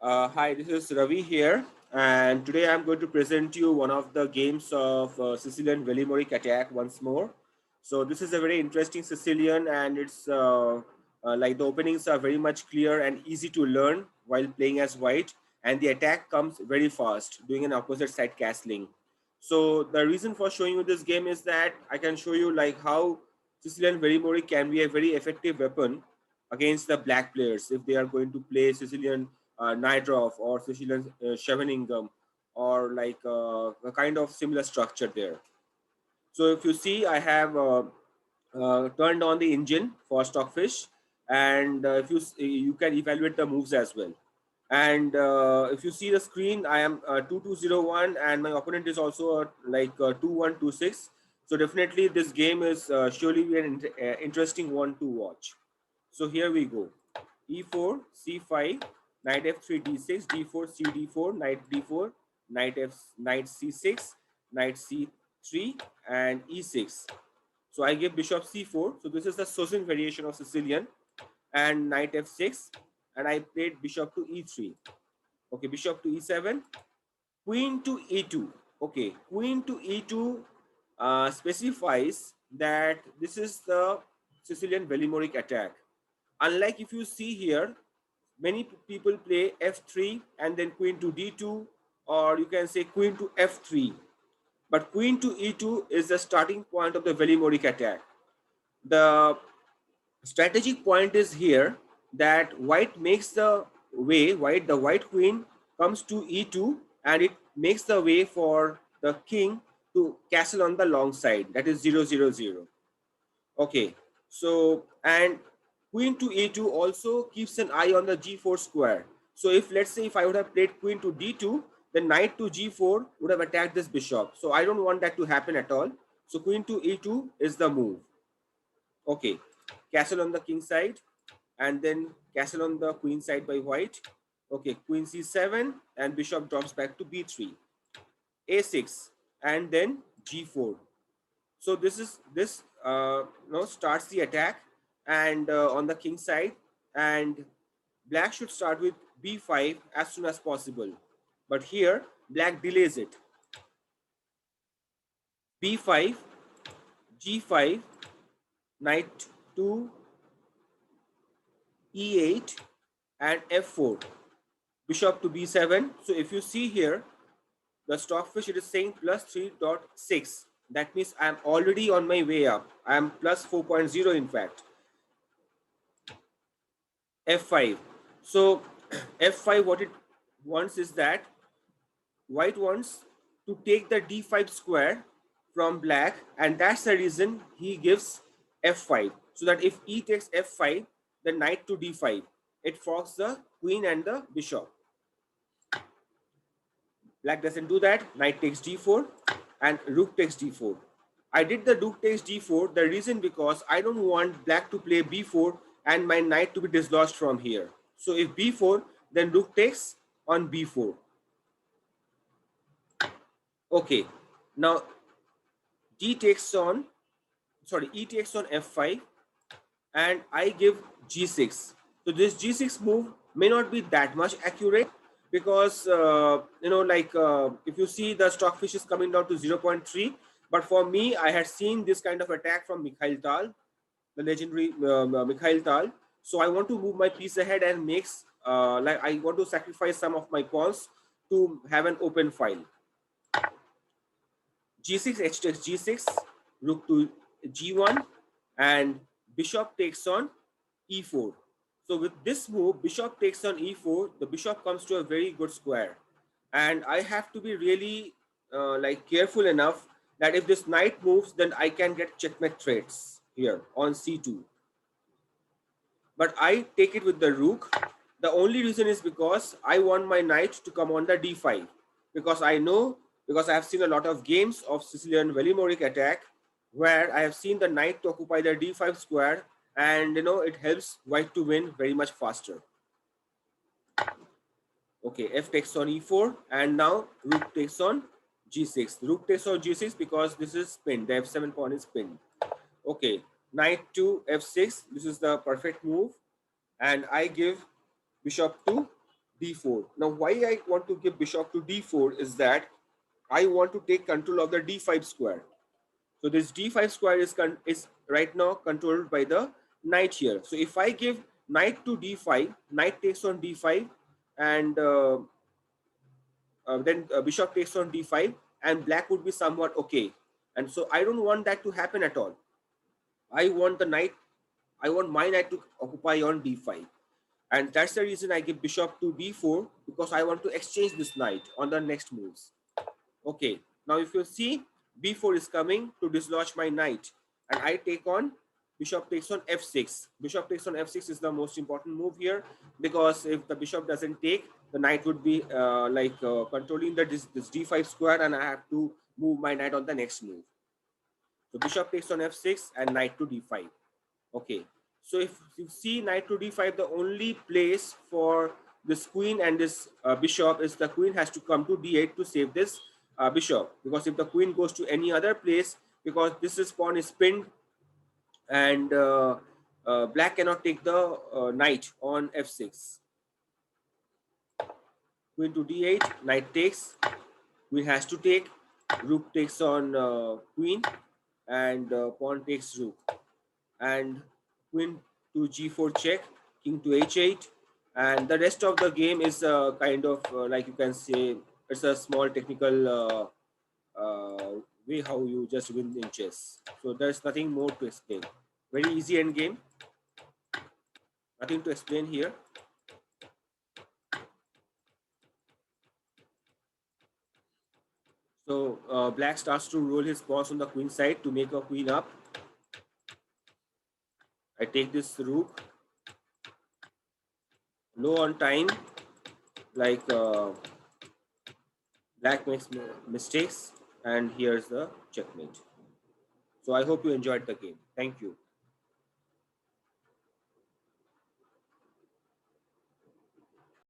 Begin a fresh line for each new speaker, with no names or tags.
Hi, this is Ravi here, and today I'm going to present you one of the games of Sicilian Velimoric Attack once more. So this is a very interesting Sicilian, and it's like the openings are very much clear and easy to learn while playing as white, and the attack comes very fast, doing an opposite side castling. So the reason for showing you this game is that I can show you like how Sicilian Velimoric can be a very effective weapon against the black players if they are going to play Sicilian Nidrov or Sicilian Scheveningen or like a kind of similar structure there. So if you see, I have turned on the engine for Stockfish, and if you can evaluate the moves as well. And if you see the screen, I am 2201, and my opponent is also like 2126. So definitely, this game is surely be an interesting one to watch. So here we go. E4, C5, knight F3, D6, D4, C D4, knight D4, knight C6, knight C3, and E6. So I give bishop C4. So this is the Sicilian variation of Sicilian, and knight F6, and I played bishop to E3. Okay, bishop to E7, queen to E2. Okay, queen to E2 specifies that this is the Sicilian Velimoric attack. Unlike if you see here, many people play f3 and then queen to d2, or you can say queen to f3. But queen to e2 is the starting point of the Velimoric attack. The strategic point is here that white makes the way, the white queen comes to e2, and it makes the way for the king to castle on the long side, that is 000. Okay, so and queen to e2 also keeps an eye on the g4 square. So if let's say if I would have played queen to d2, then knight to g4 would have attacked this bishop. So I don't want that to happen at all. So queen to e2 is the move. Okay, castle on the king side, and then castle on the queen side by white. Okay, queen c7, and bishop drops back to b3, a6, and then g4. So this starts the attack, and on the king side, and black should start with b5 as soon as possible. But here black delays it. b5, g5, knight to e8, and f4, bishop to b7. So if you see here, the stockfish, it is saying plus 3.6. That means I am already on my way up. I am plus 4.0 in fact. f5. So f5, what it wants is that white wants to take the d5 square from black, and that's the reason he gives f5, so that if e takes f5, the knight to d5, it forks the queen and the bishop. Black doesn't do that. Knight takes d4 and rook takes d4. I did the rook takes d4. The reason because I don't want black to play b4 and my knight to be dislodged from here. So if b4, then rook takes on b4. Okay. Now e takes on f5, and I give g6. So this g6 move may not be that much accurate because if you see, the stockfish is coming down to 0.3, but for me, I had seen this kind of attack from Mikhail Tal, the legendary Mikhail Tal. So I want to move my piece ahead and makes like I want to sacrifice some of my pawns to have an open file. g6, h takes g6, rook to g1, and bishop takes on e4. So with this move, bishop takes on e4, the bishop comes to a very good square. And I have to be really careful enough that if this knight moves, then I can get checkmate threats here on c2. But I take it with the rook. The only reason is because I want my knight to come on the d5. Because I know, because I have seen a lot of games of Sicilian Velimoric attack where I have seen the knight to occupy the d5 square, and it helps white to win very much faster. Okay, f takes on e4, and now rook takes on g6. Rook takes on g6 because this is pinned. The f7 pawn is pinned. Okay, knight to f6. This is the perfect move, and I give bishop to d4. Now, why I want to give bishop to d4 is that I want to take control of the d5 square. So this d5 square is right now controlled by the knight here. So if I give knight to d5, knight takes on d5, and then bishop takes on d5, and black would be somewhat okay. And so I don't want that to happen at all. I want the knight, I want my knight to occupy on d5. And that's the reason I give bishop to d4, because I want to exchange this knight on the next moves. Okay, now if you see, b4 is coming to dislodge my knight, and I take on, bishop takes on f6. Bishop takes on f6 is the most important move here, because if the bishop doesn't take, the knight would be controlling this d5 square, and I have to move my knight on the next move. So bishop takes on f6 and knight to d5. Okay, so if you see knight to d5, the only place for this queen and this bishop is the queen has to come to d8 to save this bishop, because if the queen goes to any other place, because this is pawn is pinned, and black cannot take the knight on f6. Queen to d8, knight takes, queen has to take, rook takes on queen, and pawn takes rook, and queen to g4 check, king to h8, and the rest of the game is kind of like you can say it's a small technical way how you just win in chess. So there's nothing more to explain. Very easy end game. Nothing to explain here. So black starts to roll his pawns on the queen side to make a queen up. I take this rook low on time, like black makes mistakes, and here's the checkmate. So I hope you enjoyed the game. Thank you.